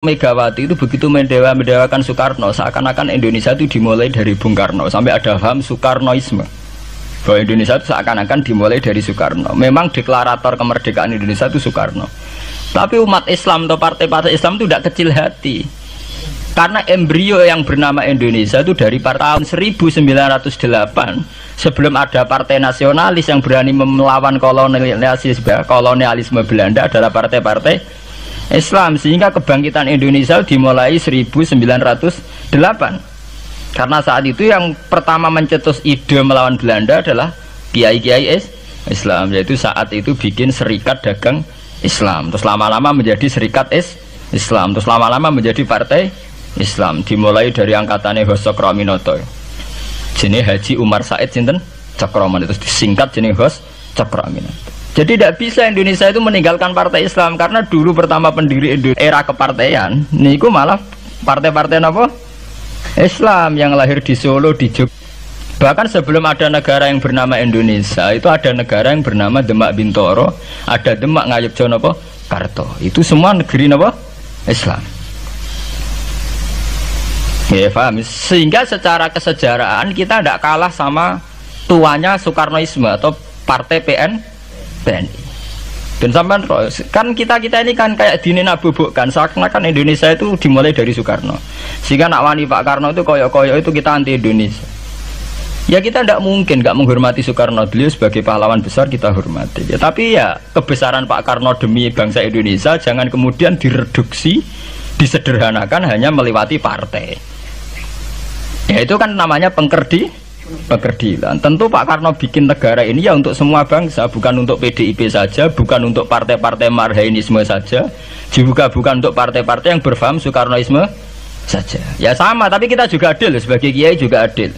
Megawati itu begitu mendewakan Soekarno, seakan-akan Indonesia itu dimulai dari Bung Karno, sampai ada paham Soekarnoisme bahwa Indonesia itu seakan-akan dimulai dari Soekarno. Memang deklarator kemerdekaan Indonesia itu Soekarno, tapi umat Islam atau partai-partai Islam itu tidak kecil hati, karena embrio yang bernama Indonesia itu dari tahun 1908, sebelum ada partai nasionalis yang berani melawan kolonialisme Belanda, adalah partai-partai Islam. Sehingga kebangkitan Indonesia dimulai 1908, karena saat itu yang pertama mencetus ide melawan Belanda adalah kiai-kiai Islam, yaitu saat itu bikin serikat dagang Islam, terus lama-lama menjadi serikat Islam, terus lama-lama menjadi partai Islam. Dimulai dari angkatannya Hos Cokroaminoto, jenis Haji Umar Said Sinten Cokroaminoto, itu disingkat jenis Hos Cokroaminoto. Jadi tidak bisa Indonesia itu meninggalkan partai Islam, karena dulu pertama pendiri era kepartaian niku malah partai-partai apa? Islam yang lahir di Solo, di Jogja. Bahkan sebelum ada negara yang bernama Indonesia, itu ada negara yang bernama Demak Bintoro, ada Demak Ngayogja napa? Karto. Itu semua negeri napa? Islam. Ya, paham? Sehingga secara kesejarahan kita tidak kalah sama tuanya Soekarnoisme atau partai PNI. Dan sampai kan kita ini kan kayak dinabubukkan seakan-akan Indonesia itu dimulai dari Soekarno, sehingga nak wani Pak Karno itu koyok-koyok itu kita anti Indonesia. Ya kita tidak mungkin nggak menghormati Soekarno, beliau sebagai pahlawan besar kita hormati ya, tapi ya kebesaran Pak Karno demi bangsa Indonesia jangan kemudian direduksi, disederhanakan hanya melewati partai. Ya itu kan namanya pekerdilan. Tentu Pak Karno bikin negara ini ya untuk semua bangsa, bukan untuk PDIP saja, bukan untuk partai-partai marhainisme saja, juga bukan untuk partai-partai yang berfaham Soekarnoisme saja. Ya sama, tapi kita juga adil, sebagai kiai juga adil.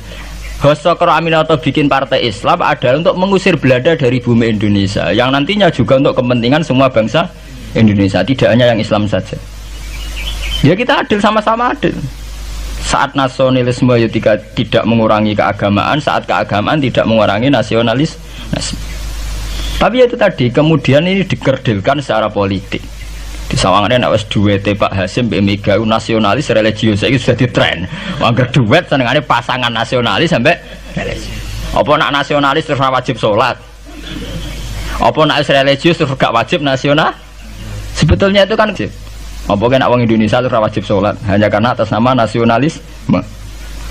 Hos Cokroaminoto bikin partai Islam adalah untuk mengusir Belanda dari bumi Indonesia, yang nantinya juga untuk kepentingan semua bangsa Indonesia, tidak hanya yang Islam saja. Ya kita adil, sama-sama adil. Saat nasionalisme ya tidak mengurangi keagamaan, saat keagamaan tidak mengurangi nasionalis. Tapi itu tadi kemudian ini dikerdilkan secara politik. Di sawangannya nak wis duwete Pak Hasim Mbak Mega nasionalis religius itu sudah ditren. Wangger duet senengane pasangan nasionalis sampai religius. Apa nak nasionalis terus wajib sholat? Apa nak religius terus gak wajib nasional? Sebetulnya itu kan apa kena orang Indonesia itu wajib sholat hanya karena atas nama nasionalisme.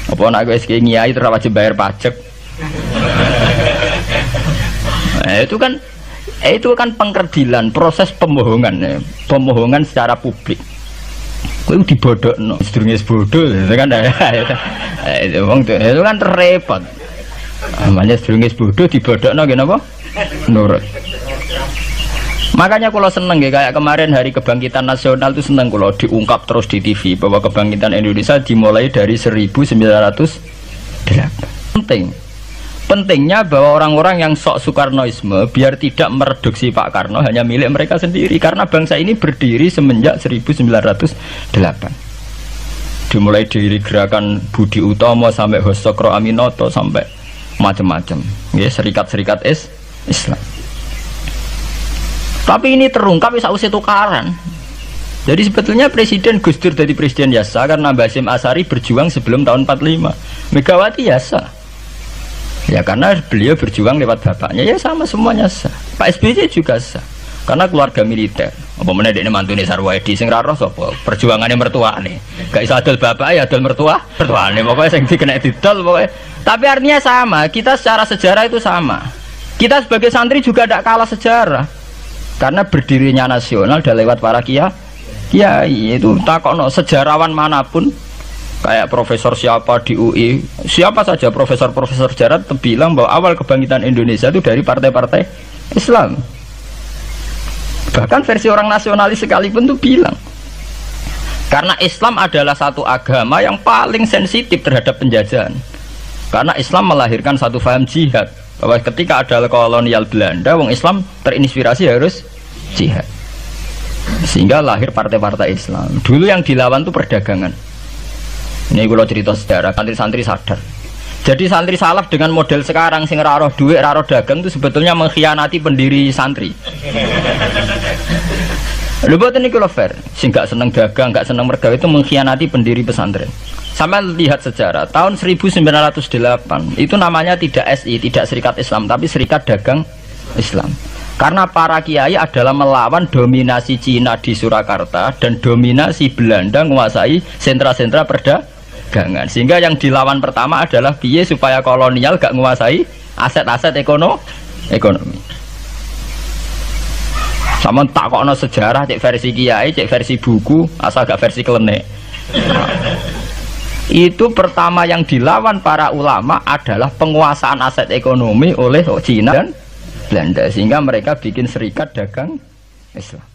Apa nak gue ngiyai itu wajib bayar pajak. Itu kan pengkerdilan, proses pembohongan, pembohongan secara publik. Gue dibodokno, sedurunge bodoh, itu kan itu kan repot. Namanya sedurunge bodoh dibodokno kenapa? Nurut. Makanya kalau seneng ya, kayak kemarin Hari Kebangkitan Nasional itu seneng kalau diungkap terus di TV bahwa kebangkitan Indonesia dimulai dari 1908. Pentingnya bahwa orang-orang yang sok Soekarnoisme biar tidak mereduksi Pak Karno hanya milik mereka sendiri, karena bangsa ini berdiri semenjak 1908. Dimulai dari gerakan Budi Utomo sampai Hos Cokroaminoto sampai macam-macam, ya serikat-serikat Islam. Tapi ini terungkap sausé tukaran. Jadi sebetulnya Presiden Gus Dur jadi presiden yasa karena Basim Asari berjuang sebelum tahun 45. Megawati yasa ya karena beliau berjuang lewat bapaknya, ya sama semuanya sah. Pak SBY juga sah karena keluarga militer. Apa meneh dekne mantune Sarwaedi sing ra roh sapa? Perjuangannya mertuane. Gak iso adol bapak ya adol mertuane. Pokoknya sing dikena didol pokoknya. Tapi artinya sama, kita secara sejarah itu sama. Kita sebagai santri juga tidak kalah sejarah. Karena berdirinya nasional udah lewat para kiai. Itu takokno sejarawan manapun, kayak profesor siapa di UI, siapa saja profesor sejarah bilang bahwa awal kebangkitan Indonesia itu dari partai-partai Islam. Bahkan versi orang nasionalis sekalipun tuh bilang, karena Islam adalah satu agama yang paling sensitif terhadap penjajahan. Karena Islam melahirkan satu paham jihad, bahwa ketika ada kolonial Belanda, wong Islam terinspirasi harus jihad, sehingga lahir partai-partai Islam. Dulu yang dilawan tuh perdagangan. Ini kalau cerita sejarah, santri-santri sadar. Jadi santri salaf dengan model sekarang sing raroh duit, raroh dagang itu sebetulnya mengkhianati pendiri santri. Lho boten niku lho fair. Sing gak seneng dagang, gak seneng mergawe itu mengkhianati pendiri pesantren. Sama lihat sejarah, tahun 1908 itu namanya tidak SI, tidak Serikat Islam, tapi Serikat Dagang Islam. Karena para kiai adalah melawan dominasi Cina di Surakarta dan dominasi Belanda menguasai sentra-sentra perdagangan. Sehingga yang dilawan pertama adalah piye supaya kolonial gak menguasai aset-aset ekonomi. Sama takokno sejarah, cek versi kiai, cek versi buku, asal gak versi klenek. Itu pertama yang dilawan para ulama adalah penguasaan aset ekonomi oleh Cina dan Belanda, sehingga mereka bikin Serikat Dagang Islam.